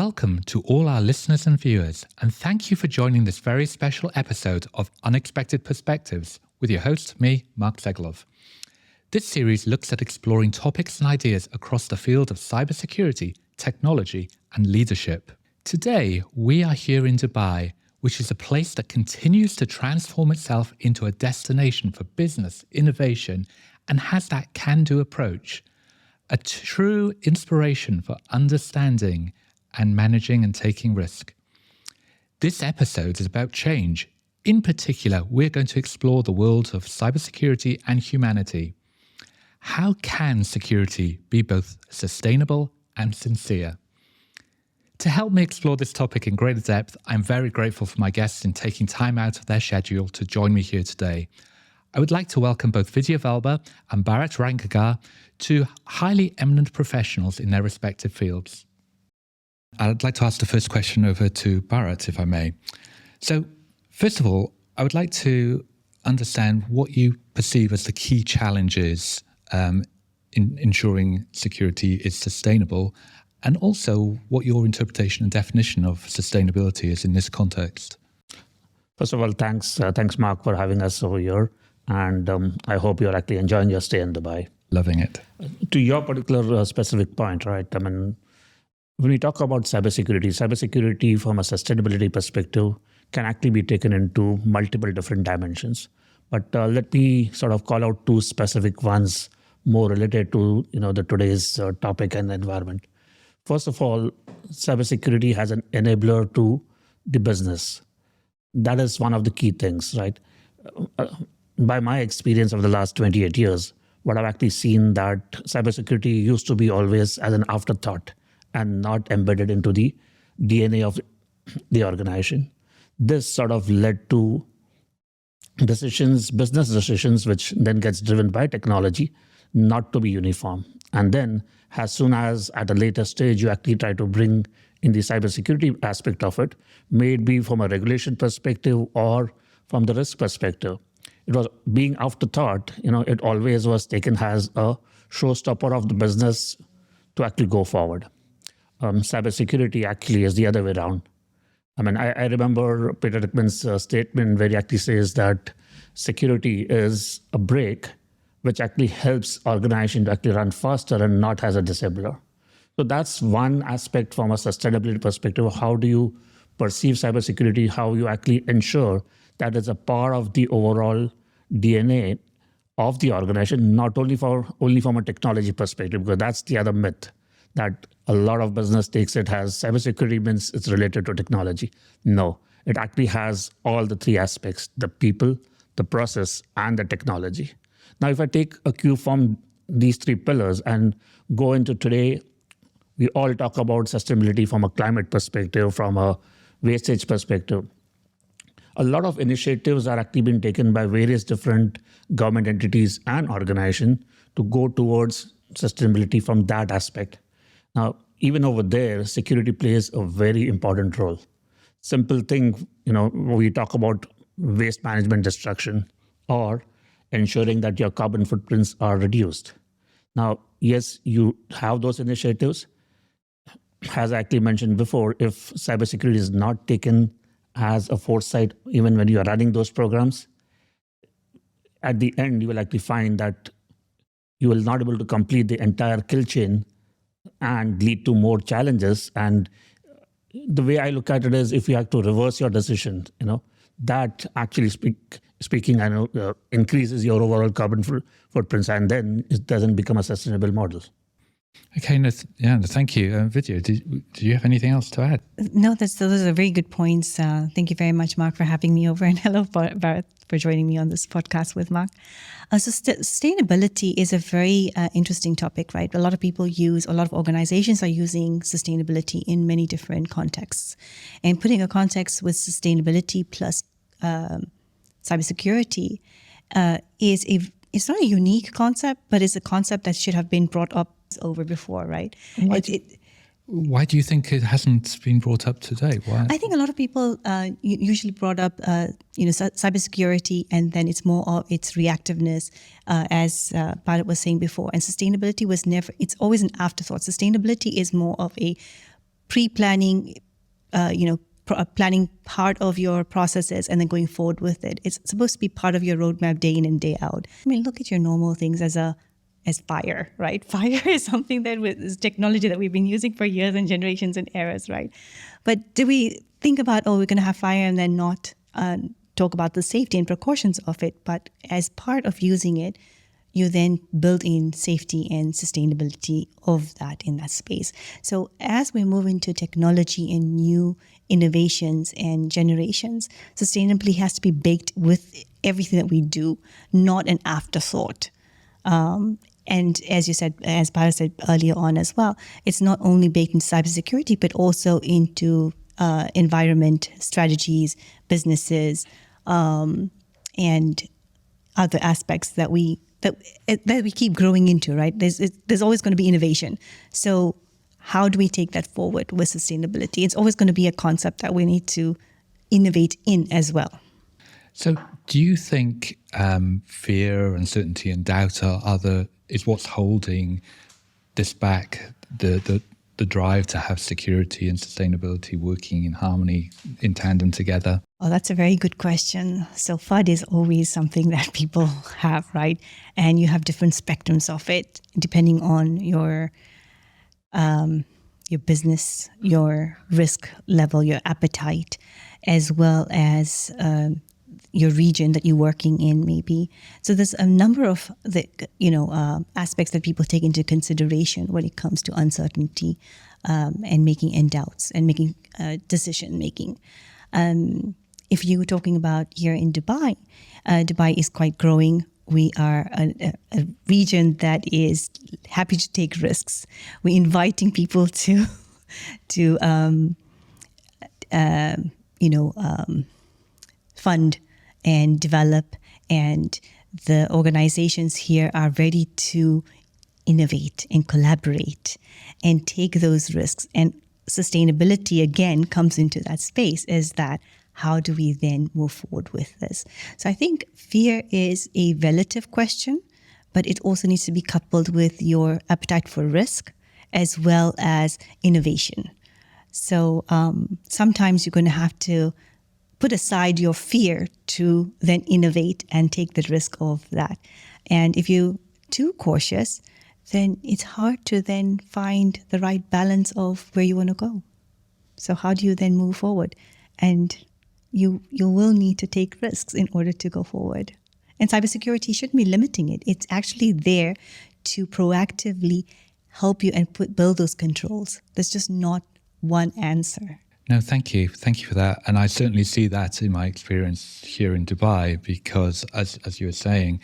Welcome to all our listeners and viewers, and thank you for joining this very special episode of Unexpected Perspectives with your host, me, Mark Segelov. This series looks at exploring topics and ideas across the field of cybersecurity, technology, and leadership. Today, we are here in Dubai, which is a place that continues to transform itself into a destination for business, innovation, and has that can-do approach. A true inspiration for understanding and managing and taking risk. This episode is about change. In particular, we're going to explore the world of cybersecurity and humanity. How can security be both sustainable and sincere? To help me explore this topic in greater depth, I'm very grateful for my guests in taking time out of their schedule to join me here today. I would like to welcome both Vidya Valbh and Bharat Raigangar, two highly eminent professionals in their respective fields. I'd like to ask the first question over to Bharat, if I may. So, first of all, I would like to understand what you perceive as the key challenges in ensuring security is sustainable, and also what your interpretation and definition of sustainability is in this context. First of all, thanks Mark, for having us over here. And I hope you're actually enjoying your stay in Dubai. Loving it. To your particular specific point, right? I mean, when we talk about cybersecurity from a sustainability perspective can actually be taken into multiple different dimensions. But let me sort of call out two specific ones more related to the today's topic and environment. First of all, cybersecurity has an enabler to the business. That is one of the key things, right? By my experience of the last 28 years, what I've actually seen that cybersecurity used to be always as an afterthought and not embedded into the DNA of the organization. This sort of led to business decisions, which then gets driven by technology, not to be uniform. And then as soon as at a later stage, you actually try to bring in the cybersecurity aspect of it, may it be from a regulation perspective or from the risk perspective. It was being afterthought, it always was taken as a showstopper of the business to actually go forward. Cybersecurity actually is the other way around. I mean, I remember Peter Dickman's statement where he actually says that security is a brake which actually helps organization to actually run faster and not as a disabler. So that's one aspect from a sustainability perspective. How do you perceive cybersecurity? How you actually ensure that it's a part of the overall DNA of the organization, not only from a technology perspective, because that's the other myth that a lot of business takes it as cybersecurity means it's related to technology. No, it actually has all the three aspects: the people, the process, and the technology. Now, if I take a cue from these three pillars and go into today, we all talk about sustainability from a climate perspective, from a wastage perspective. A lot of initiatives are actually being taken by various different government entities and organizations to go towards sustainability from that aspect. Now, even over there, security plays a very important role. Simple thing, we talk about waste management destruction or ensuring that your carbon footprints are reduced. Now, yes, you have those initiatives. As I actually mentioned before, if cybersecurity is not taken as a foresight, even when you are running those programs, at the end, you will actually find that you will not be able to complete the entire kill chain and lead to more challenges. And the way I look at it is if you have to reverse your decision, that actually speaking, I know, increases your overall carbon footprints, and then it doesn't become a sustainable model. Okay, thank you. Vidya, do you have anything else to add? No, those are very good points. Thank you very much, Mark, for having me over. And hello, Bharat, for joining me on this podcast with Mark. So sustainability is a very interesting topic, right? A lot of organizations are using sustainability in many different contexts. And putting a context with sustainability plus cybersecurity it's not a unique concept, but it's a concept that should have been brought up over before, right? Why do you think it hasn't been brought up today? Why? I think a lot of people usually brought up, cybersecurity, and then it's more of its reactiveness, as Bharat was saying before. And sustainability was never, it's always an afterthought. Sustainability is more of a pre-planning, planning part of your processes and then going forward with it. It's supposed to be part of your roadmap day in and day out. I mean, look at your normal things as fire, right? Fire is something that is technology that we've been using for years and generations and eras, right? But do we think about, we're going to have fire and then not talk about the safety and precautions of it? But as part of using it, you then build in safety and sustainability of that in that space. So as we move into technology and new innovations and generations, sustainability has to be baked with everything that we do, not an afterthought. And as you said, as Bharat said earlier on as well, it's not only baked into cybersecurity, but also into environment strategies, businesses, and other aspects that we keep growing into, right? There's always going to be innovation. So how do we take that forward with sustainability? It's always going to be a concept that we need to innovate in as well. So do you think fear, uncertainty and doubt is what's holding this back, the drive to have security and sustainability working in harmony, in tandem together? Oh, that's a very good question. So FUD is always something that people have, right? And you have different spectrums of it, depending on your business, your risk level, your appetite, as well as your region that you're working in, maybe. So there's a number of the aspects that people take into consideration when it comes to uncertainty and making doubts and making decision making. If you were talking about here in Dubai, Dubai is quite growing. We are a region that is happy to take risks. We're inviting people to fund and develop, and the organizations here are ready to innovate and collaborate and take those risks. And sustainability again comes into that space, is that how do we then move forward with this? So I think fear is a relative question, but it also needs to be coupled with your appetite for risk as well as innovation. So sometimes you're going to have to put aside your fear to then innovate and take the risk of that. And if you're too cautious, then it's hard to then find the right balance of where you want to go. So how do you then move forward? And you will need to take risks in order to go forward. And cybersecurity shouldn't be limiting it. It's actually there to proactively help you and build those controls. There's just not one answer. No, thank you. Thank you for that. And I certainly see that in my experience here in Dubai, because as you were saying,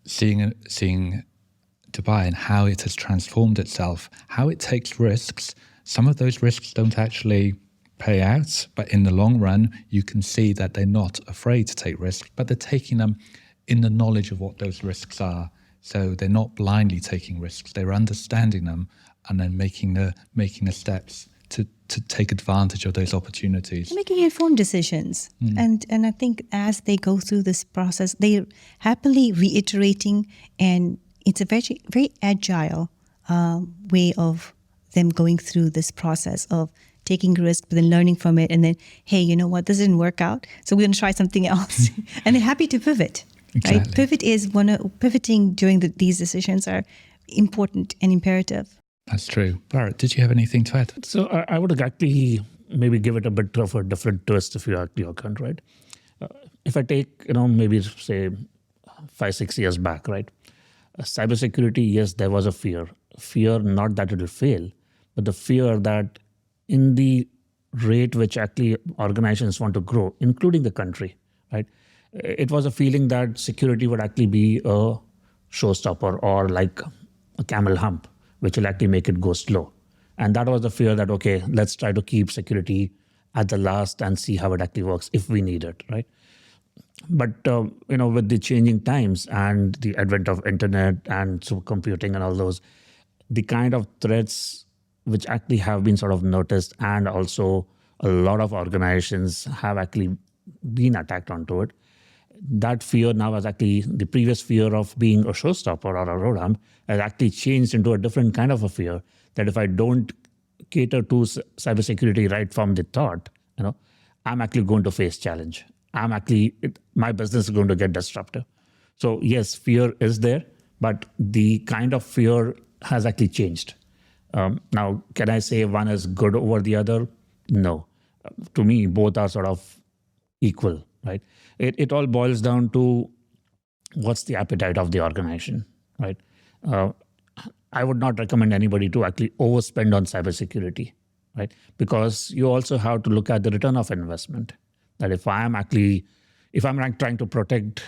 seeing Dubai and how it has transformed itself, how it takes risks. Some of those risks don't actually pay out, but in the long run, you can see that they're not afraid to take risks, but they're taking them in the knowledge of what those risks are. So they're not blindly taking risks, they're understanding them and then making the steps to take advantage of those opportunities. Making informed decisions. And I think as they go through this process, they're happily reiterating, and it's a very, very agile way of them going through this process of taking risks, but then learning from it, and then, hey, you know what, this didn't work out, so we're going to try something else. And they're happy to pivot. Exactly. Right? Pivoting during these decisions are important and imperative. That's true. Bharat, did you have anything to add? So I would actually maybe give it a bit of a different twist if you actually occurred, right? If I take, maybe say 5-6 years back, right? Cybersecurity, yes, there was a fear. Fear not that it will fail, but the fear that in the rate which actually organizations want to grow, including the country, right? It was a feeling that security would actually be a showstopper or like a camel hump, which will actually make it go slow. And that was the fear that, okay, let's try to keep security at the last and see how it actually works if we need it, right? But, with the changing times and the advent of internet and supercomputing and all those, the kind of threats which actually have been sort of noticed, and also a lot of organizations have actually been attacked onto it. That fear now has actually, the previous fear of being a showstopper or a road hump has actually changed into a different kind of a fear, that if I don't cater to cybersecurity right from the thought, I'm actually going to face challenge. My business is going to get disrupted. So yes, fear is there, but the kind of fear has actually changed. Now, can I say one is good over the other? No. To me, both are sort of equal, right? It all boils down to what's the appetite of the organization, right? I would not recommend anybody to actually overspend on cybersecurity, right? Because you also have to look at the return of investment. That if I'm like trying to protect,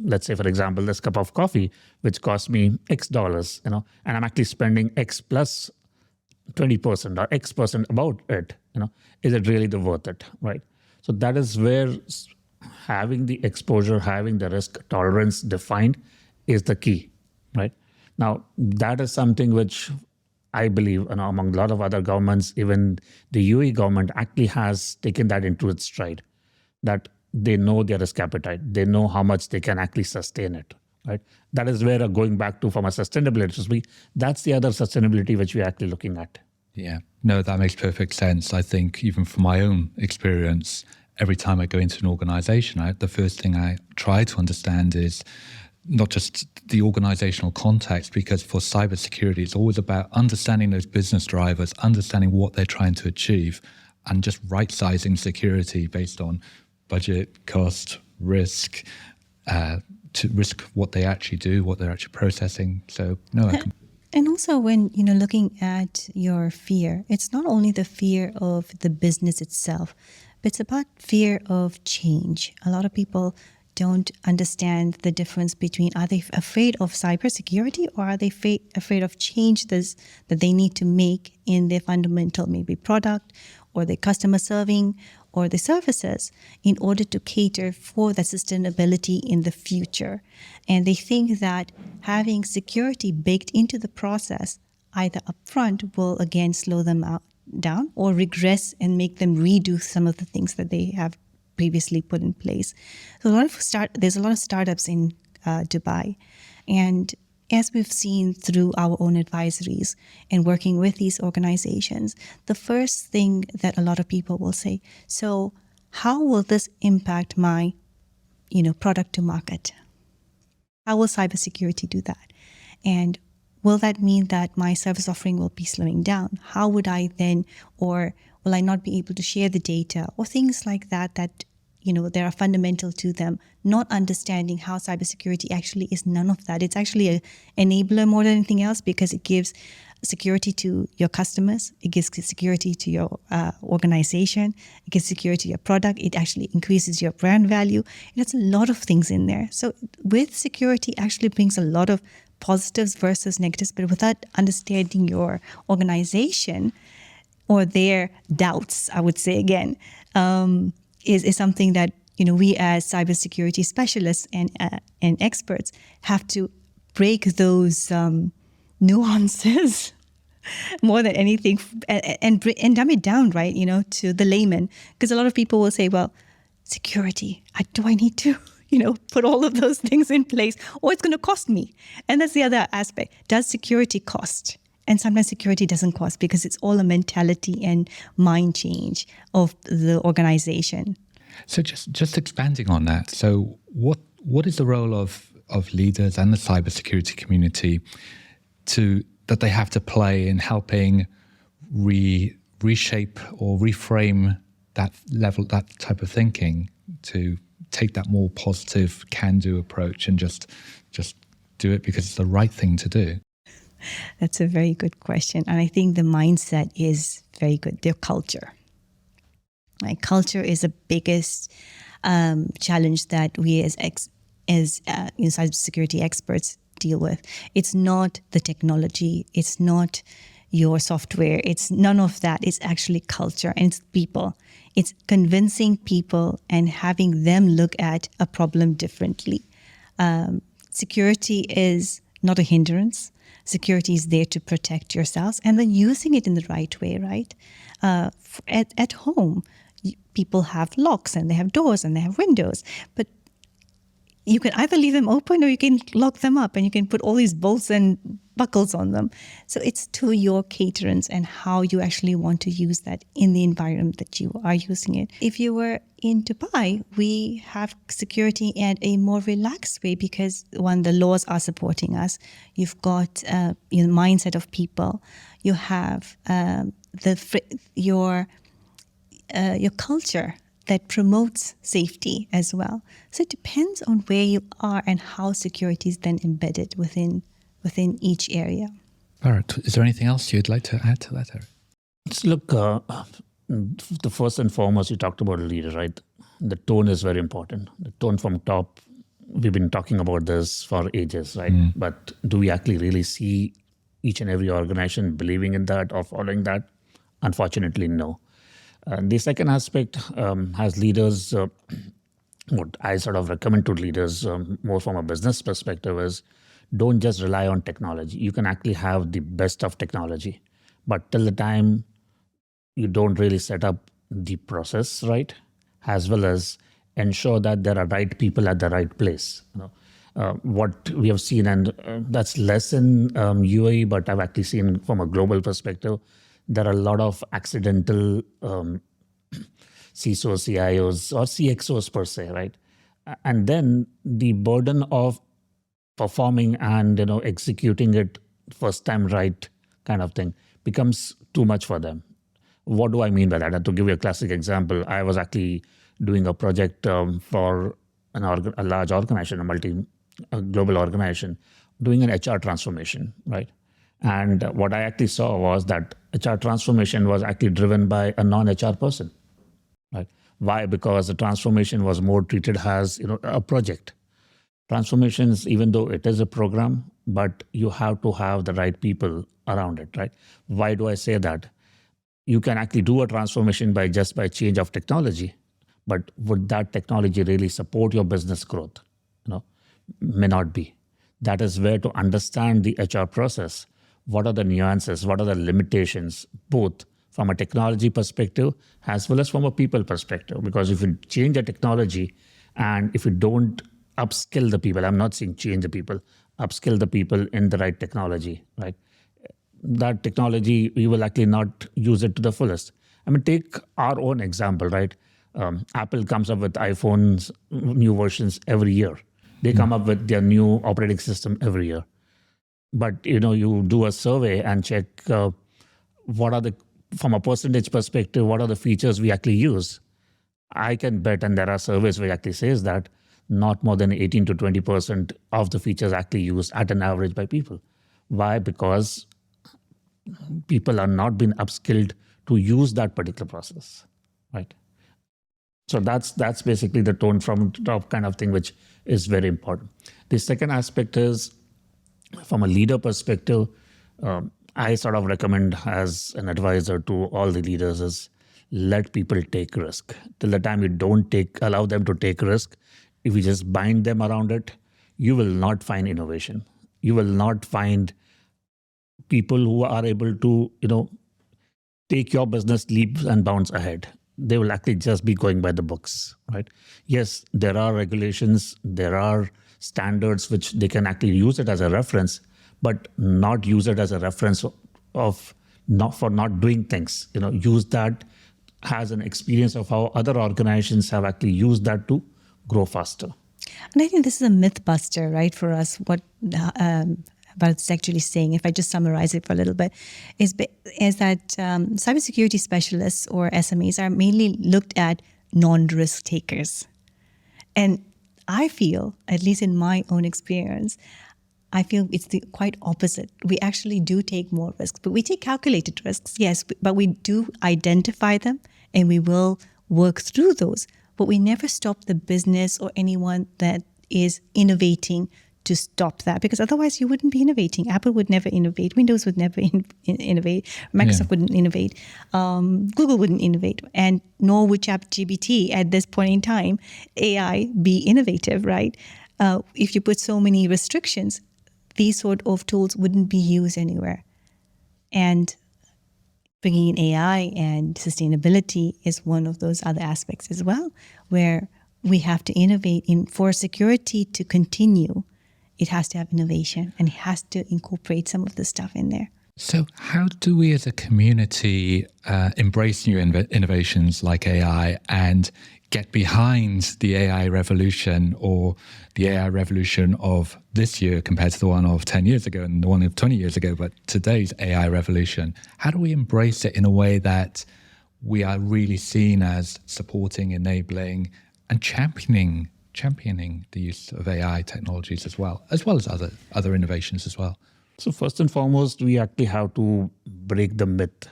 let's say, for example, this cup of coffee, which costs me X dollars, and I'm actually spending X plus 20% or X% about it, is it really the worth it, right? So that is where having the exposure, having the risk tolerance defined is the key, right? Now, that is something which I believe among a lot of other governments, even the UAE government actually has taken that into its stride, that they know their risk appetite. They know how much they can actually sustain it, right? That is where going back to from a sustainability perspective, that's the other sustainability which we're actually looking at. Yeah, no, that makes perfect sense. I think even from my own experience, every time I go into an organization, the first thing I try to understand is not just the organizational context, because for cybersecurity, it's always about understanding those business drivers, understanding what they're trying to achieve, and just right-sizing security based on budget, cost, risk, to risk what they actually do, what they're actually processing. So, no, And also when, looking at your fear, it's not only the fear of the business itself, but it's about fear of change. A lot of people don't understand the difference between, are they afraid of cybersecurity or are they afraid of change that they need to make in their fundamental maybe product or their customer serving or the services in order to cater for that sustainability in the future. And they think that having security baked into the process either upfront will again slow them down or regress and make them redo some of the things that they have previously put in place. So there's a lot of startups in Dubai. And as we've seen through our own advisories and working with these organizations, the first thing that a lot of people will say, so how will this impact my, product to market? How will cybersecurity do that? And will that mean that my service offering will be slowing down? How would I then, or will I not be able to share the data or things like that they are fundamental to them, not understanding how cybersecurity actually is none of that. It's actually an enabler more than anything else because it gives security to your customers. It gives security to your organization. It gives security to your product. It actually increases your brand value. It's a lot of things in there. So with security actually brings a lot of positives versus negatives, but without understanding your organization or their doubts, I would say again, is something that we as cybersecurity specialists and experts have to break those nuances more than anything and dumb it down, right? To the layman, because a lot of people will say, "Well, security. Do I need to put all of those things in place, or it's going to cost me?" And that's the other aspect. Does security cost? And sometimes security doesn't cost because it's all a mentality and mind change of the organization. So just expanding on that. So what is the role of leaders and the cybersecurity community that they have to play in helping reshape or reframe that type of thinking to take that more positive can-do approach and just do it because it's the right thing to do? That's a very good question. And I think the mindset is very good. Their culture. Like culture is the biggest challenge that we as cybersecurity experts deal with. It's not the technology. It's not your software. It's none of that. It's actually culture and it's people. It's convincing people and having them look at a problem differently. Security is not a hindrance. Security is there to protect yourselves and then using it in the right way, right? At home, people have locks and they have doors and they have windows, but you can either leave them open or you can lock them up and you can put all these bolts and buckles on them. So it's to your caterance and how you actually want to use that in the environment that you are using it. If you were in Dubai, we have security in a more relaxed way because, one, the laws are supporting us. You've got mindset of people. You have your culture that promotes safety as well. So it depends on where you are and how security is then embedded within each area. Bharat, is there anything else you'd like to add to that, Eric? Let's look, the first and foremost, you talked about a leader, right? The tone is very important. The tone from top, we've been talking about this for ages, right? But do we actually really see each and every organization believing in that or following that? Unfortunately, no. The second aspect as leaders, what I sort of recommend to leaders more from a business perspective is don't just rely on technology. You can actually have the best of technology, but till the time you don't really set up the process right, as well as ensure that there are right people at the right place. What we have seen, and that's less in UAE, but I've actually seen from a global perspective, there are a lot of accidental CISOs, CIOs, or CXOs per se, right? And then the burden of performing and executing it first time right kind of thing becomes too much for them. What do I mean by that? To give you a classic example, I was actually doing a project for a large organization, a global organization, doing an HR transformation, right? And what I actually saw was that HR transformation was actually driven by a non-HR person, right? Why? Because the transformation was more treated as a project. Transformations, even though it is a program, but you have to have the right people around it, right? Why do I say that? You can actually do a transformation by change of technology, but would that technology really support your business growth? May not be. That is where to understand the HR process. What are the nuances? What are the limitations, both from a technology perspective as well as from a people perspective? Because if you change the technology and if you don't upskill the people, I'm not saying change the people, upskill the people in the right technology, right? That technology, we will actually not use it to the fullest. I mean, take our own example, right? Apple comes up with iPhones, new versions every year. They come up with their new operating system every year. But, you do a survey and check from a percentage perspective, what are the features we actually use? I can bet, and there are surveys which actually says that not more than 18 to 20% of the features actually used at an average by people. Why? Because people are not being upskilled to use that particular process, right? So that's basically the tone from top kind of thing, which is very important. The second aspect is, from a leader perspective, I sort of recommend as an advisor to all the leaders is let people take risk. Till the time you don't allow them to take risk, if you just bind them around it, you will not find innovation. You will not find people who are able to, take your business leaps and bounds ahead. They will actually just be going by the books, right? Yes, there are regulations, there are standards which they can actually use it as a reference, but not use it as a reference for not doing things. Use that as an experience of how other organizations have actually used that to grow faster. And I think this is a myth buster, right, for us. What Bharat's actually saying, if I just summarize it for a little bit, is that cybersecurity specialists or SMEs are mainly looked at non-risk takers. And I feel, at least in my own experience, I feel it's the quite opposite. We actually do take more risks, but we take calculated risks, yes, but we do identify them and we will work through those. But we never stop the business or anyone that is innovating to stop that, because otherwise you wouldn't be innovating. Apple would never innovate. Windows would never innovate. Microsoft wouldn't innovate. Google wouldn't innovate. And nor would ChatGPT at this point in time, AI, be innovative, right? If you put so many restrictions, these sort of tools wouldn't be used anywhere. And bringing in AI and sustainability is one of those other aspects as well, where we have to innovate for security to continue. it has to have innovation and it has to incorporate some of the stuff in there. So how do we as a community embrace new innovations like AI and get behind the AI revolution, or the AI revolution of this year compared to the one of 10 years ago and the one of 20 years ago, but today's AI revolution? How do we embrace it in a way that we are really seen as supporting, enabling, and championing the use of AI technologies as well as other innovations as well? So first and foremost, we actually have to break the myth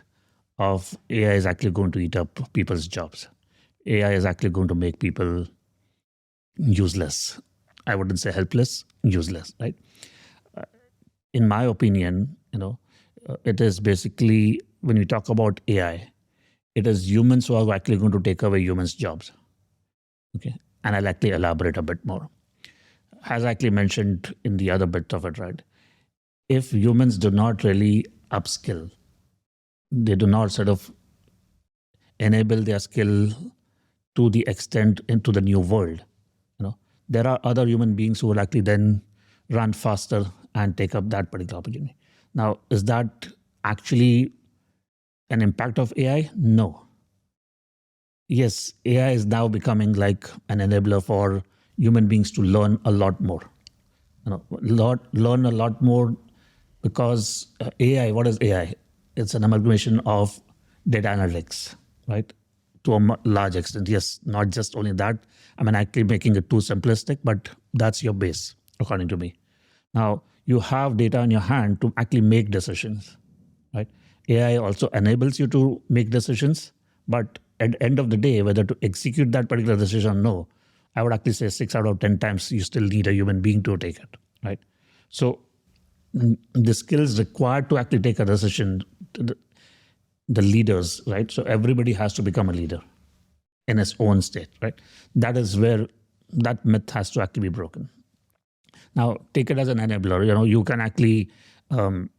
of AI is actually going to eat up people's jobs. AI is actually going to make people useless. I wouldn't say helpless, useless, right? In my opinion, it is basically, when we talk about AI, it is humans who are actually going to take away humans' jobs. Okay, and I'll actually elaborate a bit more. As I actually mentioned in the other bit of it, right? If humans do not really upskill, they do not sort of enable their skill to the extent into the new world, there are other human beings who will actually then run faster and take up that particular opportunity. Now, is that actually an impact of AI? No. Yes, AI is now becoming like an enabler for human beings to learn a lot more. Learn a lot more, because AI, what is AI? It's an amalgamation of data analytics, right? To a large extent. Yes, not just only that. I mean, actually making it too simplistic, but that's your base, according to me. Now, you have data in your hand to actually make decisions, right? AI also enables you to make decisions, but at the end of the day, whether to execute that particular decision or no, I would actually say 6 out of 10 times you still need a human being to take it, right? So the skills required to actually take a decision, the leaders, right? So everybody has to become a leader in its own state, right? That is where that myth has to actually be broken. Now, take it as an enabler. You can actually, from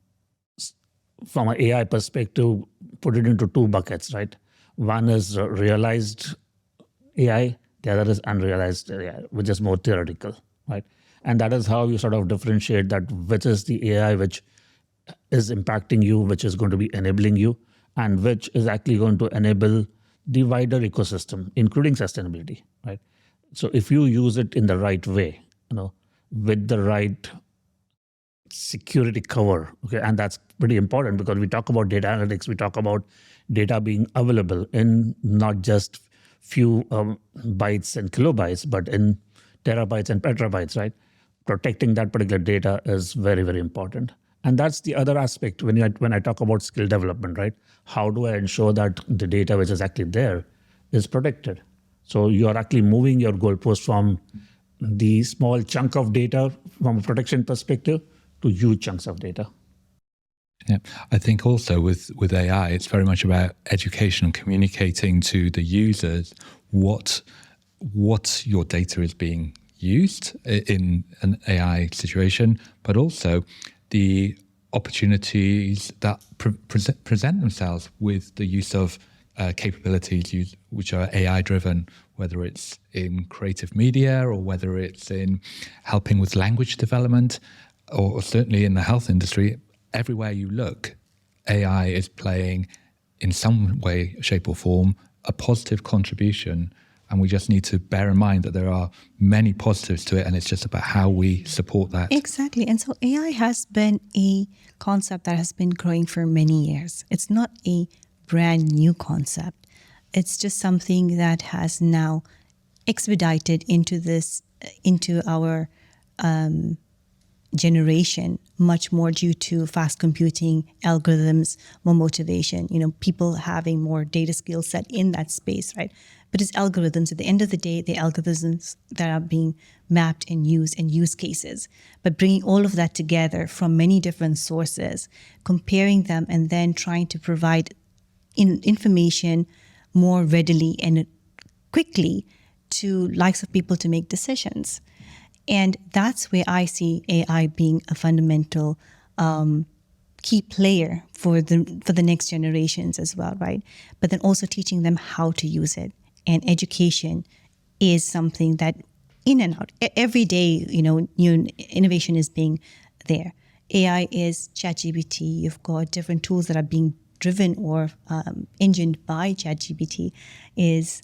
an AI perspective, put it into two buckets, right? One is realized AI, the other is unrealized AI, which is more theoretical, right? And that is how you sort of differentiate that which is the AI which is impacting you, which is going to be enabling you, and which is actually going to enable the wider ecosystem, including sustainability, right? So if you use it in the right way, with the right security cover, okay, and that's pretty important, because we talk about data analytics, we talk about data being available in not just few bytes and kilobytes, but in terabytes and petabytes, right? Protecting that particular data is very, very important. And that's the other aspect when I talk about skill development, right? How do I ensure that the data which is actually there is protected? So you are actually moving your goalpost from the small chunk of data from a protection perspective to huge chunks of data. Yeah, I think also with AI, it's very much about education and communicating to the users what your data is being used in an AI situation, but also the opportunities that present themselves with the use of capabilities which are AI-driven, whether it's in creative media or whether it's in helping with language development, or certainly in the health industry. Everywhere you look, AI is playing in some way, shape or form a positive contribution. And we just need to bear in mind that there are many positives to it, and it's just about how we support that. Exactly. And so AI has been a concept that has been growing for many years. It's not a brand new concept. It's just something that has now expedited into our generation much more due to fast computing, algorithms, more motivation, people having more data skill set in that space, right? But it's algorithms. At the end of the day, the algorithms that are being mapped and used and use cases. But bringing all of that together from many different sources, comparing them, and then trying to provide information more readily and quickly to likes of people to make decisions. And that's where I see AI being a fundamental key player for the next generations as well, right? But then also teaching them how to use it. And education is something that in and out. Every day, new innovation is being there. AI is ChatGPT. You've got different tools that are being driven or engined by ChatGPT is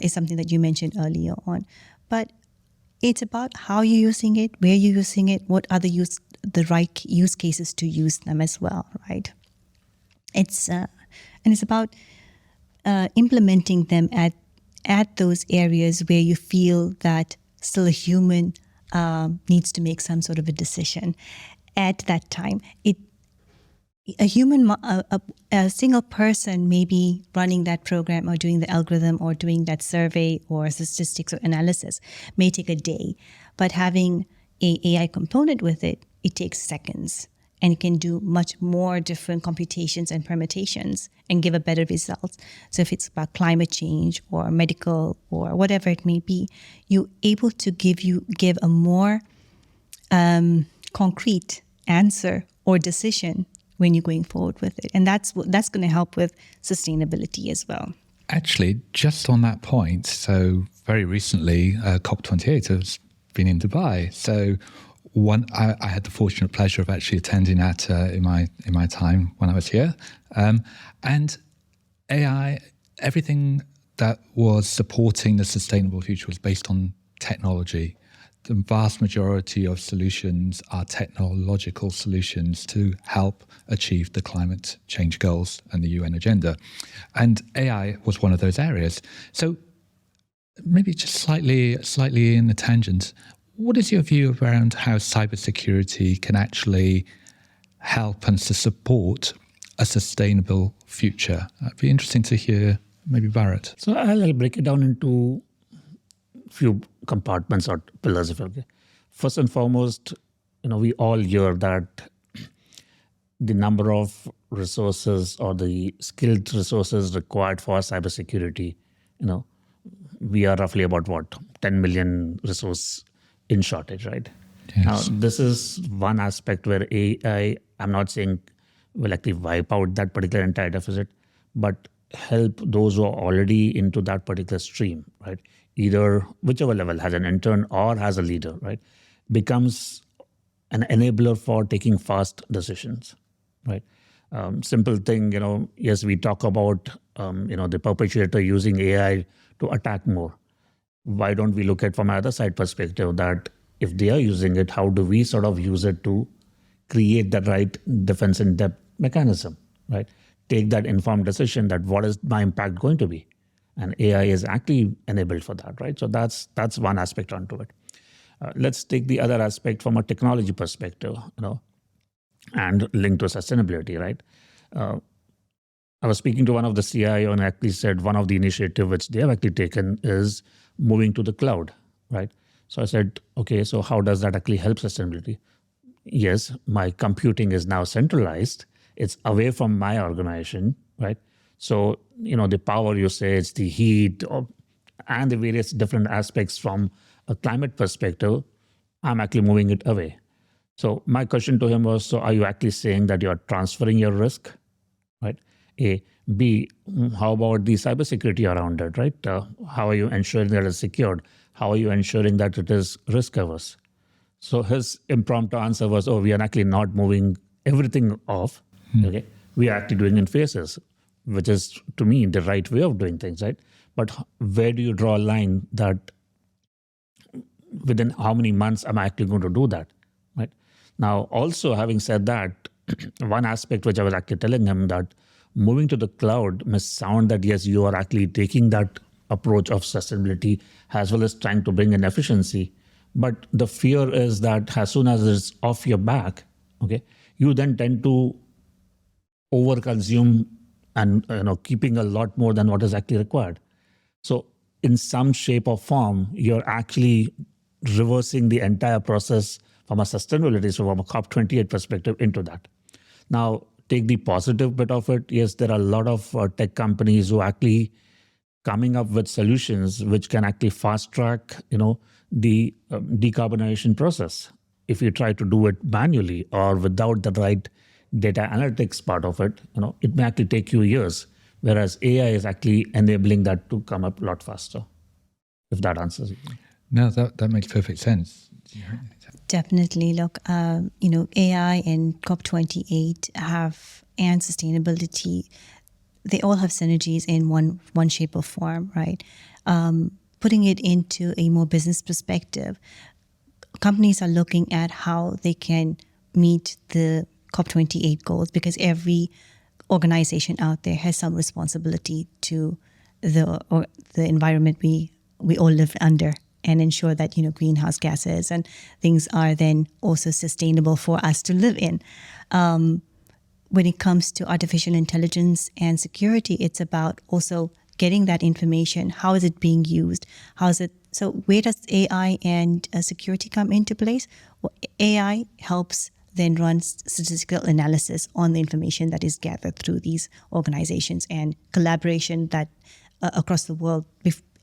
something that you mentioned earlier on. But it's about how you're using it, where you're using it, what are the right use cases to use them as well, right? It's about implementing them at those areas where you feel that still a human needs to make some sort of a decision at that time. A single person may be running that program or doing the algorithm or doing that survey or statistics or analysis may take a day, but having a AI component with it, it takes seconds and can do much more different computations and permutations and give a better result. So if it's about climate change or medical or whatever it may be, you're able to give a more concrete answer or decision when you're going forward with it. And that's going to help with sustainability as well. Actually, just on that point, so very recently, COP28 has been in Dubai. So I had the fortunate pleasure of actually attending that in my time when I was here. And AI, everything that was supporting the sustainable future was based on technology. The vast majority of solutions are technological solutions to help achieve the climate change goals and the UN agenda. And AI was one of those areas. So maybe just slightly in the tangent, what is your view around how cybersecurity can actually help and to support a sustainable future? It'd be interesting to hear maybe Bharat. So I'll break it down into few compartments or pillars, if okay. First and foremost, we all hear that the number of resources or the skilled resources required for cybersecurity, we are roughly about 10 million resource in shortage, right? Yes. Now, this is one aspect where AI, I'm not saying will actually wipe out that particular entire deficit, but help those who are already into that particular stream, right? Either whichever level has an intern or has a leader, right? Becomes an enabler for taking fast decisions, right? Simple thing, yes, we talk about, the perpetrator using AI to attack more. Why don't we look at from another side perspective that if they are using it, how do we sort of use it to create the right defense in depth mechanism, right? Take that informed decision that what is my impact going to be? And AI is actually enabled for that, right? So that's one aspect onto it. Let's take the other aspect from a technology perspective, and linked to sustainability, right? I was speaking to one of the CIO and actually said one of the initiative which they have actually taken is moving to the cloud, right? So I said, okay, so how does that actually help sustainability? Yes, my computing is now centralized. It's away from my organization, right? So, the power usage, the heat, and the various different aspects from a climate perspective, I'm actually moving it away. So my question to him was, so are you actually saying that you're transferring your risk, right? A. B, how about the cybersecurity around it, right? How are you ensuring that it's secured? How are you ensuring that it is risk averse? So his impromptu answer was, we are actually not moving everything off. Okay, we are actually doing in phases, which is, to me, the right way of doing things, right? But where do you draw a line that within how many months am I actually going to do that, right? Now, also having said that, one aspect which I was actually telling him that moving to the cloud may sound that, yes, you are actually taking that approach of sustainability as well as trying to bring in efficiency. But the fear is that as soon as it's off your back, okay, you then tend to overconsume and keeping a lot more than what is actually required. So in some shape or form, you're actually reversing the entire process from a sustainability, so from a COP28 perspective into that. Now, take the positive bit of it. Yes, there are a lot of tech companies who are actually coming up with solutions which can actually fast track, the decarbonization process. If you try to do it manually or without the right data analytics part of it, it may actually take you years, whereas AI is actually enabling that to come up a lot faster, if that answers it. No, that makes perfect sense. Definitely. Look, AI and COP28 and sustainability, they all have synergies in one shape or form, right? Putting it into a more business perspective, companies are looking at how they can meet the COP28 goals, because every organization out there has some responsibility to the environment we all live under, and ensure that greenhouse gases and things are then also sustainable for us to live in. When it comes to artificial intelligence and security, it's about also getting that information. How is it being used? So where does AI and security come into place? Well, AI helps then run statistical analysis on the information that is gathered through these organizations, and collaboration that across the world.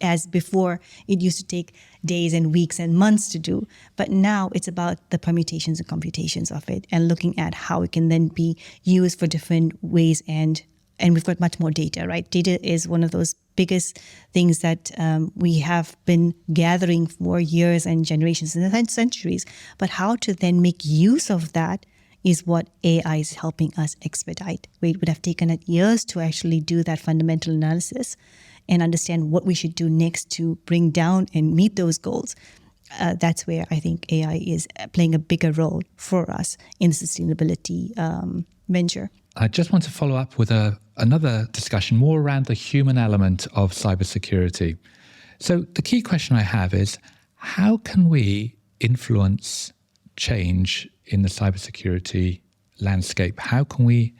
As before, it used to take days and weeks and months to do, but now it's about the permutations and computations of it, and looking at how it can then be used for different ways. And we've got much more data, right? Data is one of those biggest things that we have been gathering for years and generations and centuries. But how to then make use of that is what AI is helping us expedite. It would have taken us years to actually do that fundamental analysis and understand what we should do next to bring down and meet those goals. That's where I think AI is playing a bigger role for us in the sustainability venture. I just want to follow up with another discussion more around the human element of cybersecurity. So the key question I have is, how can we influence change in the cybersecurity landscape? How can we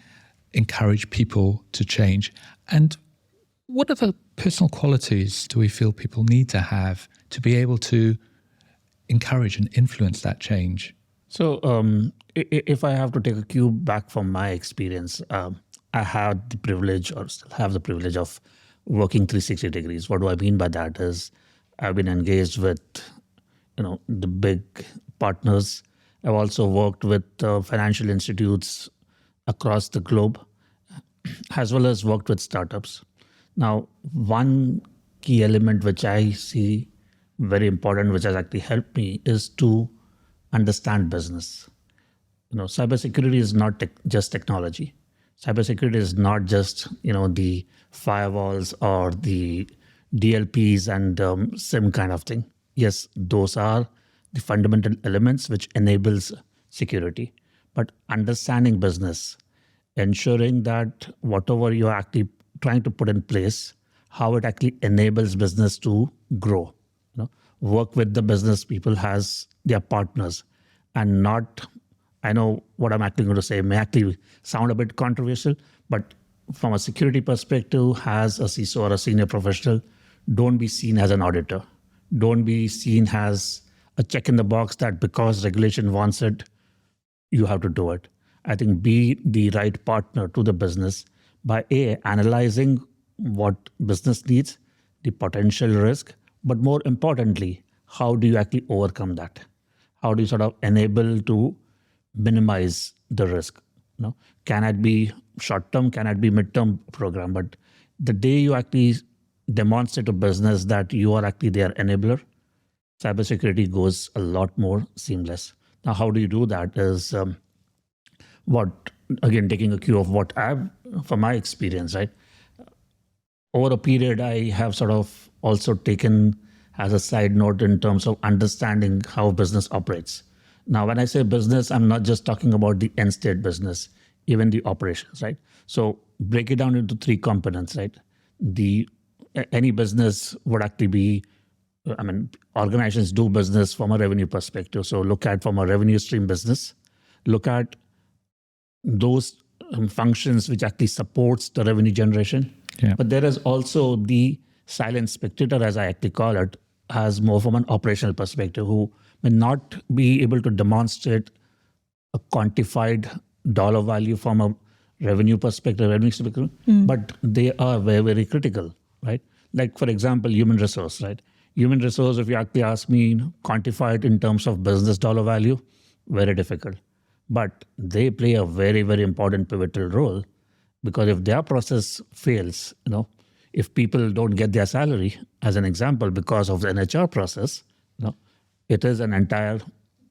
encourage people to change? And what other personal qualities do we feel people need to have to be able to encourage and influence that change? So if I have to take a cue back from my experience, I had the privilege, or still have the privilege, of working 360 degrees. What do I mean by that is I've been engaged with the big partners. I've also worked with financial institutes across the globe, as well as worked with startups. Now, one key element which I see very important, which has actually helped me, is to understand business. Cybersecurity is not just technology. Cybersecurity is not just the firewalls or the DLPs and SIM kind of thing. Yes, those are the fundamental elements which enables security. But understanding business, ensuring that whatever you're actually trying to put in place, how it actually enables business to grow. Work with the business people as their partners, and not, I know what I'm actually going to say may actually sound a bit controversial, but from a security perspective, as a CISO or a senior professional, don't be seen as an auditor. Don't be seen as a check in the box that because regulation wants it, you have to do it. I think be the right partner to the business by analyzing what business needs, the potential risk, but more importantly, how do you actually overcome that? How do you sort of enable to minimize the risk? Can it be short-term? Can it be mid-term program? But the day you actually demonstrate to business that you are actually their enabler, cybersecurity goes a lot more seamless. Now, how do you do that is again, taking a cue of what I've, from my experience, right? Over a period, I have sort of also taken as a side note in terms of understanding how business operates. Now, when I say business, I'm not just talking about the end state business, even the operations, right? So break it down into three components, right? Any business would actually be, organizations do business from a revenue perspective. So look at from a revenue stream business, look at those functions which actually supports the revenue generation. Yeah. But there is also the silent spectator, as I actually call it, as more from an operational perspective, who may not be able to demonstrate a quantified dollar value from a revenue perspective, but they are very, very critical, right? Like, for example, human resource, right? Human resource, if you actually ask me, quantify it in terms of business dollar value, very difficult. But they play a very, very important pivotal role, because if their process fails, if people don't get their salary, as an example, because of the NHR process, No, it is an entire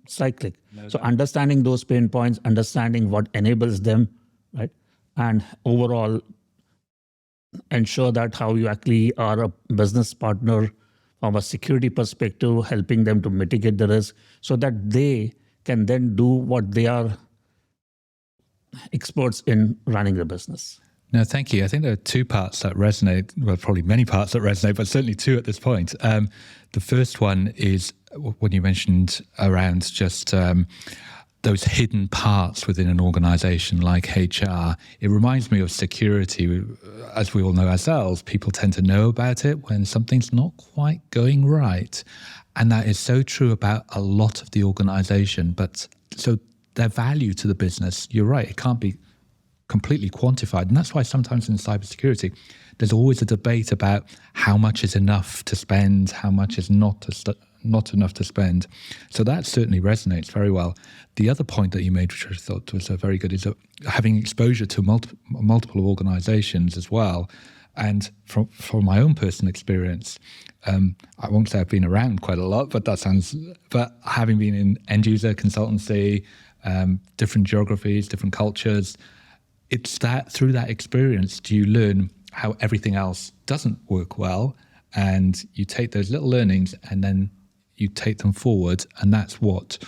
cyclic. So understanding those pain points, understanding what enables them, right, and overall ensure that how you actually are a business partner from a security perspective, helping them to mitigate the risk so that they can then do what they are experts in running the business. No, thank you. I think there are two parts that resonate, well, probably many parts that resonate, but certainly two at this point. The first one is when you mentioned around just those hidden parts within an organization like HR. It reminds me of security. As we all know ourselves, people tend to know about it when something's not quite going right. And that is so true about a lot of the organization. But so their value to the business, you're right, it can't be completely quantified. And that's why sometimes in cybersecurity, there's always a debate about how much is enough to spend, how much is not enough to spend. So that certainly resonates very well. The other point that you made, which I thought was very good, is that having exposure to multiple organizations as well. And from my own personal experience, I won't say I've been around quite a lot, but having been in end user consultancy, different geographies, different cultures, it's that through that experience do you learn how everything else doesn't work well, and you take those little learnings and then you take them forward, and that's what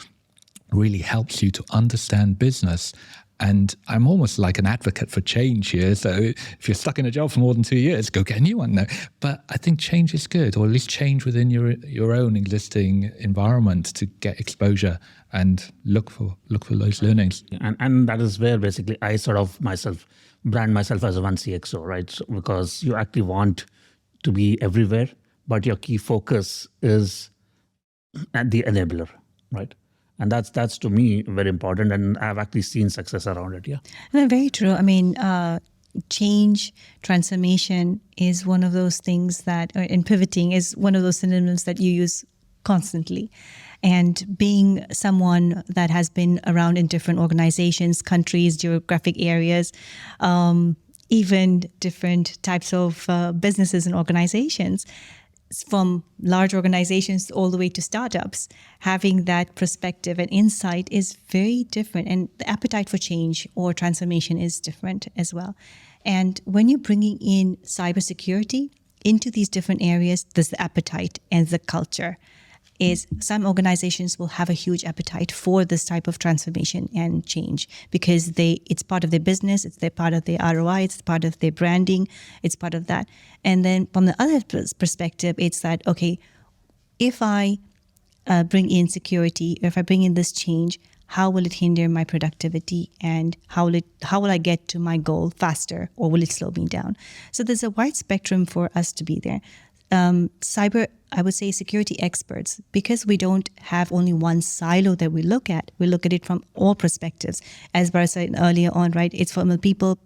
really helps you to understand business. And I'm almost like an advocate for change here. So if you're stuck in a job for more than 2 years, go get a new one now. But I think change is good, or at least change within your own existing environment to get exposure and look for those learnings. And that is where basically I sort of brand myself as a one CXO, right? So, because you actually want to be everywhere, but your key focus is at the enabler, right? And that's to me very important, and I've actually seen success around it. Yeah, No, very true. I mean, change, transformation is one of those things that, and pivoting is one of those synonyms that you use constantly. And being someone that has been around in different organizations, countries, geographic areas, even different types of businesses and organizations, from large organizations all the way to startups, having that perspective and insight is very different. And the appetite for change or transformation is different as well. And when you're bringing in cybersecurity into these different areas, there's the appetite and the culture. Is some organizations will have a huge appetite for this type of transformation and change because it's part of their business, it's part of their ROI, it's part of their branding, it's part of that. And then from the other perspective, it's that, okay, if I bring in security, if I bring in this change, how will it hinder my productivity, and how will I get to my goal faster, or will it slow me down? So there's a wide spectrum for us to be there. I would say security experts, because we don't have only one silo that we look at it from all perspectives. As Bharat said earlier on, right? It's from the people,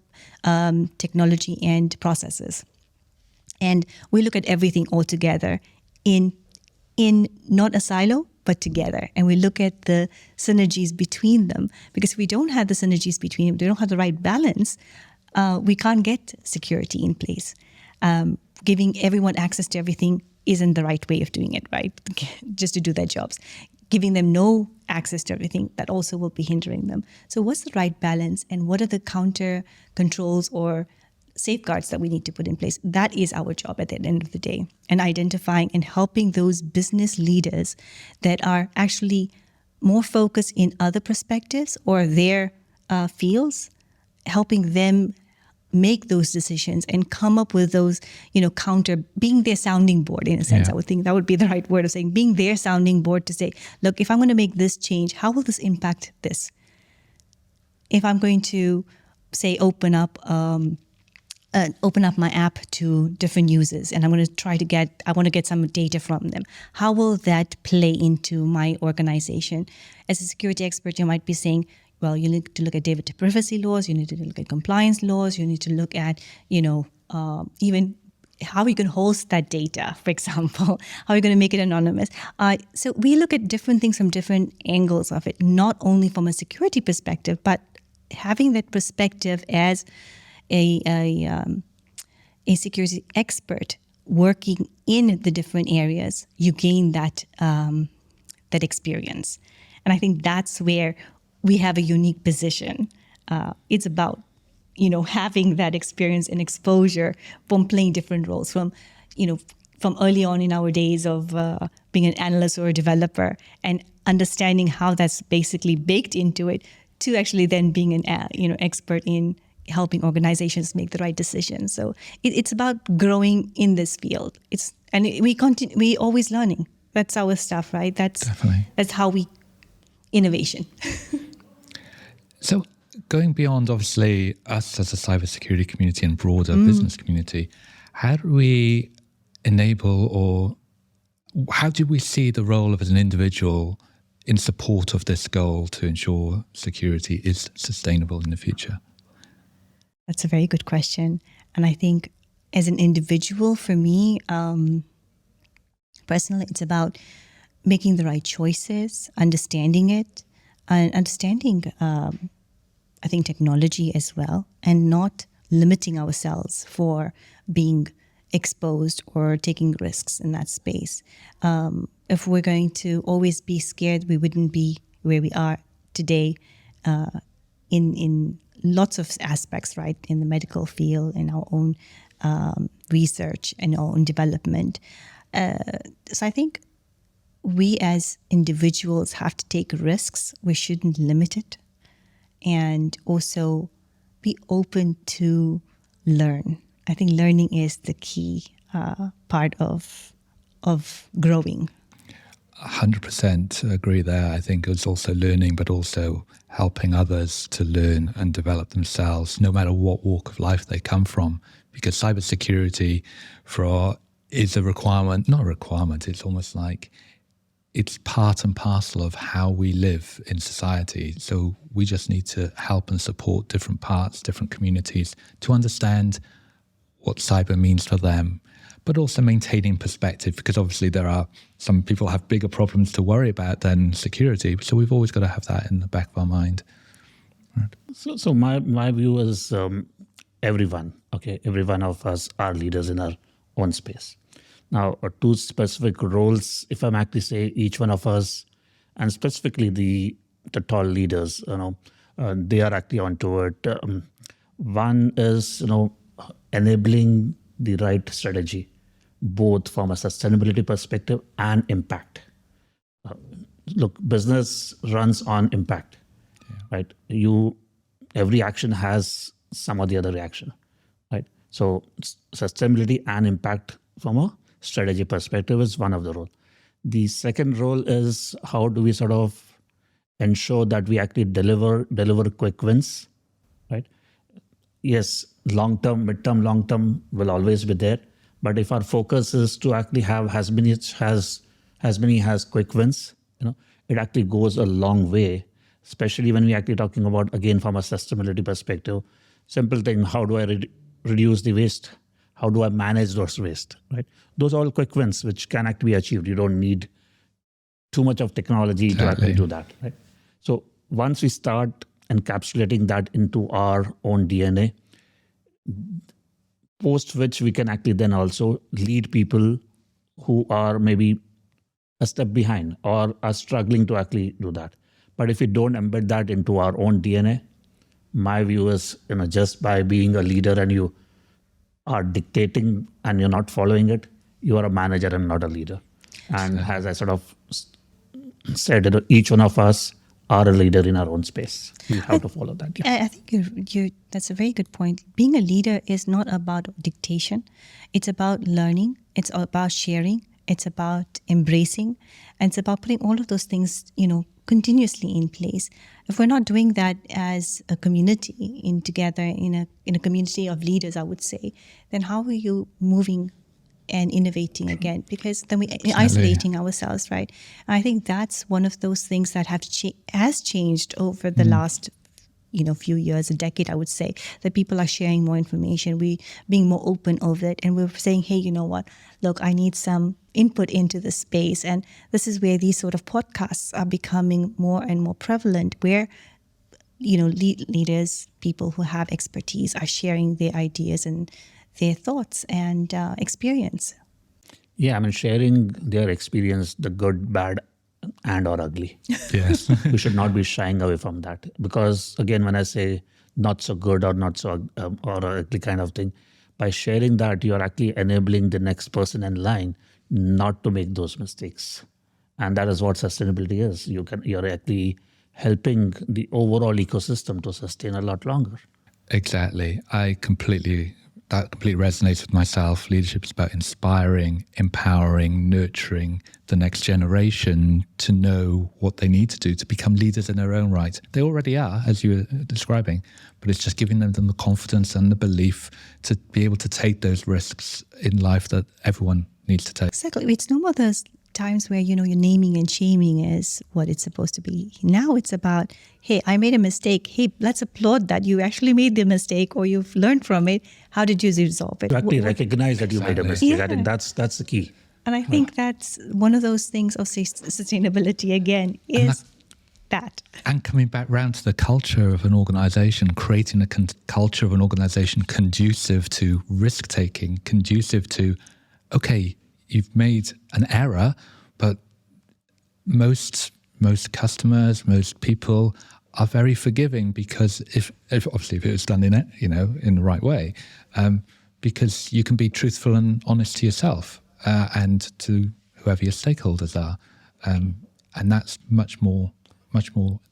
technology, and processes. And we look at everything all together in not a silo, but together. And we look at the synergies between them, because if we don't have the synergies between them, we don't have the right balance, we can't get security in place. Giving everyone access to everything isn't the right way of doing it, right? Just to do their jobs. Giving them no access to everything, that also will be hindering them. So what's the right balance, and what are the counter controls or safeguards that we need to put in place? That is our job at the end of the day. And identifying and helping those business leaders that are actually more focused in other perspectives or their fields, helping them make those decisions and come up with those, being their sounding board in a sense. Yeah. I would think that would be the right word of saying, being their sounding board to say, look, if I'm going to make this change, how will this impact this? If I'm going to say, open up my app to different users, and I'm going to I want to get some data from them, how will that play into my organization? As a security expert, you might be saying, well, you need to look at data privacy laws, you need to look at compliance laws, you need to look at, even how you can host that data, for example, how you're going to make it anonymous. So we look at different things from different angles of it, not only from a security perspective, but having that perspective as a security expert working in the different areas, you gain that experience. And I think that's where we have a unique position. It's about, having that experience and exposure from playing different roles, from early on in our days of being an analyst or a developer, and understanding how that's basically baked into it, to actually then being an expert in helping organizations make the right decisions. So it's about growing in this field. We always learning. That's our stuff, right? Definitely. That's how we innovation. So going beyond, obviously, us as a cybersecurity community and broader business community, how do we enable, or how do we see the role of an individual in support of this goal to ensure security is sustainable in the future? That's a very good question. And I think as an individual, for me, personally, it's about making the right choices, understanding it, and understanding, I think, technology as well, and not limiting ourselves for being exposed or taking risks in that space. If we're going to always be scared, we wouldn't be where we are today in lots of aspects, right? In the medical field, in our own research, and our own development. So I think we as individuals have to take risks. We shouldn't limit it. And also be open to learn. I think learning is the key part of growing. 100% agree there. I think it's also learning, but also helping others to learn and develop themselves, no matter what walk of life they come from. Because cybersecurity is a requirement, not a requirement, it's almost like it's part and parcel of how we live in society. So we just need to help and support different parts, different communities to understand what cyber means for them, but also maintaining perspective, because obviously there are some people have bigger problems to worry about than security. So we've always got to have that in the back of our mind. Right. So my view is every one of us are leaders in our own space. Now, two specific roles, if I'm actually say each one of us, and specifically the tall leaders, they are actually onto it. One is, enabling the right strategy, both from a sustainability perspective and impact. Look, business runs on impact, right? Every action has some or the other reaction, right? So sustainability and impact from a strategy perspective is one of the role. The second role is how do we sort of ensure that we actually deliver quick wins, right? Yes, long-term, mid-term, long-term will always be there. But if our focus is to actually have as many quick wins, it actually goes a long way, especially when we're actually talking about, again, from a sustainability perspective, simple thing, how do I reduce the waste? How do I manage those waste, right? Those are all quick wins, which can actually be achieved. You don't need too much of technology to actually do that, right? So once we start encapsulating that into our own DNA, post which we can actually then also lead people who are maybe a step behind or are struggling to actually do that. But if we don't embed that into our own DNA, my view is, just by being a leader and you are dictating and you're not following it, you are a manager and not a leader. And as I sort of said, each one of us are a leader in our own space. We have to follow that. Yeah. I think that's a very good point. Being a leader is not about dictation. It's about learning. It's about sharing. It's about embracing. And it's about putting all of those things, continuously in place. If we're not doing that as a community together in a community of leaders, I would say, then how are you moving and innovating again? Because then we're isolating ourselves, right? And I think that's one of those things that has changed over the last few years, a decade, I would say, that people are sharing more information, we being more open of it, and we're saying, hey, you know what? Look, I need some input into this space, and this is where these sort of podcasts are becoming more and more prevalent, where leaders, people who have expertise, are sharing their ideas and their thoughts and experience. Yeah, I mean, sharing their experience, the good, bad, and or ugly. Yes. We should not be shying away from that. Because again, when I say not so good or not so or ugly kind of thing, by sharing that, you're actually enabling the next person in line not to make those mistakes. And that is what sustainability is. You're actually helping the overall ecosystem to sustain a lot longer. Exactly. That completely resonates with myself. Leadership is about inspiring, empowering, nurturing the next generation to know what they need to do to become leaders in their own right. They already are, as you were describing, but it's just giving them the confidence and the belief to be able to take those risks in life that everyone needs to take. Exactly. It's no more those times where, your naming and shaming is what it's supposed to be. Now it's about, hey, I made a mistake. Hey, let's applaud that you actually made the mistake or you've learned from it. How did you resolve it? To actually recognize that you made a mistake. Yeah. I think that's the key. And I think that's one of those things of sustainability again is that. And coming back round to the culture of an organization, creating a culture of an organization conducive to risk-taking, conducive to, okay, you've made an error, but most customers, most people are very forgiving because if obviously if it was done in the right way, because you can be truthful and honest to yourself and to whoever your stakeholders are, and that's much more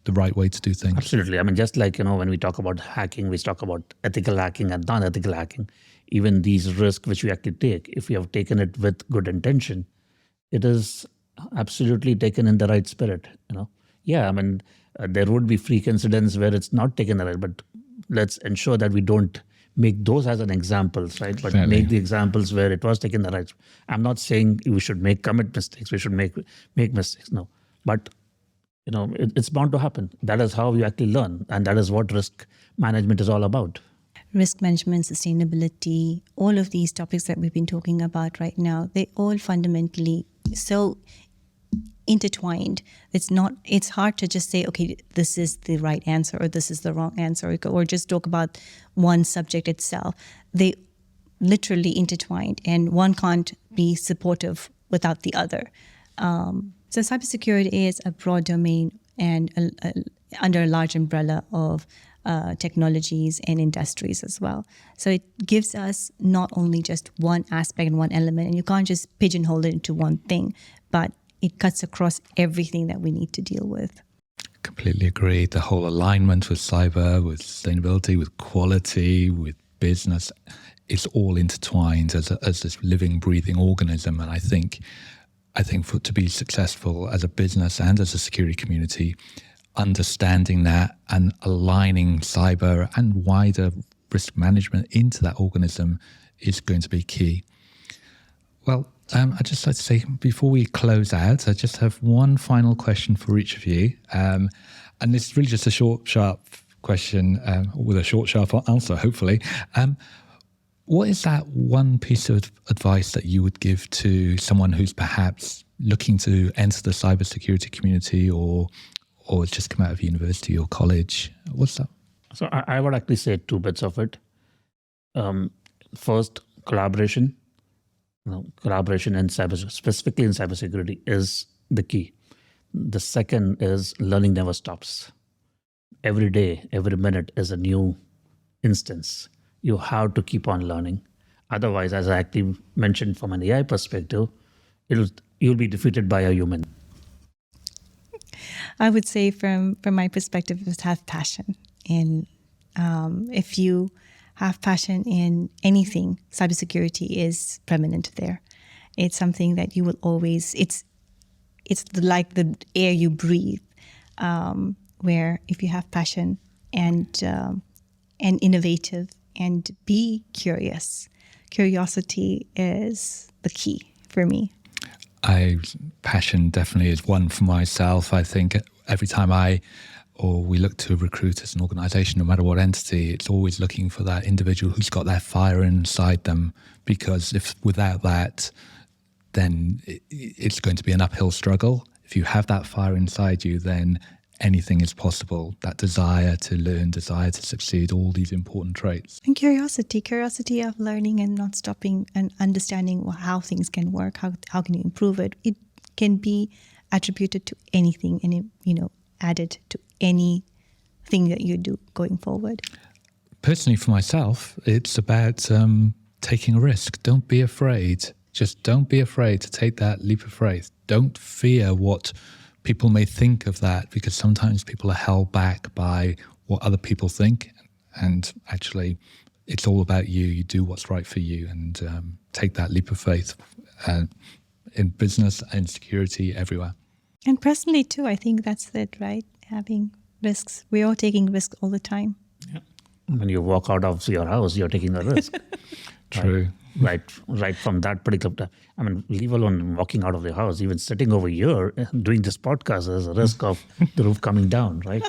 the right way to do things. Absolutely. I mean, just like, when we talk about hacking, we talk about ethical hacking and non-ethical hacking. Even these risks which we actually take, if we have taken it with good intention, it is absolutely taken in the right spirit. Yeah, I mean, there would be freak incidents where it's not taken the right, but let's ensure that we don't make those as an examples, right? But Exactly. Make the examples where it was taken the right. I'm not saying we should commit mistakes. We should make mistakes. No, but it's bound to happen. That is how you actually learn, and that is what risk management is all about. Risk management, sustainability, all of these topics that we've been talking about right now, they all fundamentally so intertwined. It's hard to just say, okay, this is the right answer or this is the wrong answer, or just talk about one subject itself. They literally intertwined, and one can't be supportive without the other. So cybersecurity is a broad domain and under a large umbrella of technologies and industries as well. So it gives us not only just one aspect and one element, and you can't just pigeonhole it into one thing, but it cuts across everything that we need to deal with. Completely agree. The whole alignment with cyber, with sustainability, with quality, with business, it's all intertwined as this living, breathing organism. And I think to be successful as a business and as a security community, understanding that and aligning cyber and wider risk management into that organism is going to be key. Well, I'd just like to say, before we close out, I just have one final question for each of you. And this is really just a short, sharp question with a short, sharp answer, hopefully. What is that one piece of advice that you would give to someone who's perhaps looking to enter the cybersecurity community or just come out of university or college? What's that? So I would actually say two bits of it. First, collaboration. Collaboration in specifically in cybersecurity is the key. The second is learning never stops. Every day, every minute is a new instance. You have to keep on learning. Otherwise, as I actually mentioned from an AI perspective, you'll be defeated by a human. I would say from my perspective, just have passion. And if you have passion in anything, cybersecurity is preeminent there. It's something that you will always, it's like the air you breathe, where if you have passion and innovative and be curious, curiosity is the key for me. Passion definitely is one for myself. I think every time we look to recruit as an organization, no matter what entity, it's always looking for that individual who's got that fire inside them, because if without that, then it's going to be an uphill struggle. If you have that fire inside you, then anything is possible. That desire to learn, desire to succeed, all these important traits. And curiosity of learning and not stopping and understanding how things can work, how can you improve it. It can be attributed to anything and, added to anything that you do going forward. Personally, for myself, it's about taking a risk. Don't be afraid. Just don't be afraid to take that leap of faith. Don't fear what people may think of that, because sometimes people are held back by what other people think. And actually, it's all about you. You do what's right for you, and take that leap of faith in business and security everywhere. And personally, too, I think that's it, right? Having risks. We're all taking risks all the time. Yeah. When you walk out of your house, you're taking a risk. True. Right from that particular time. I mean, leave alone walking out of the house, even sitting over here doing this podcast, there's a risk of the roof coming down, right?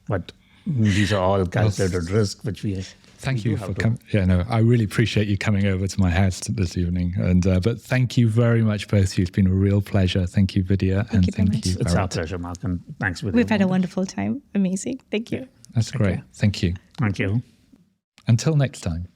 But these are all calculated risks which we Thank you for coming. Yeah, no, I really appreciate you coming over to my house this evening. And but thank you very much, both of you. It's been a real pleasure. Thank you, Vidya, Thank you very much. you, Bharat. It's our pleasure, Mark, and thanks, Vidya. We've had a wonderful time. Amazing. Thank you. That's great. Thank you. Thank you. Until next time.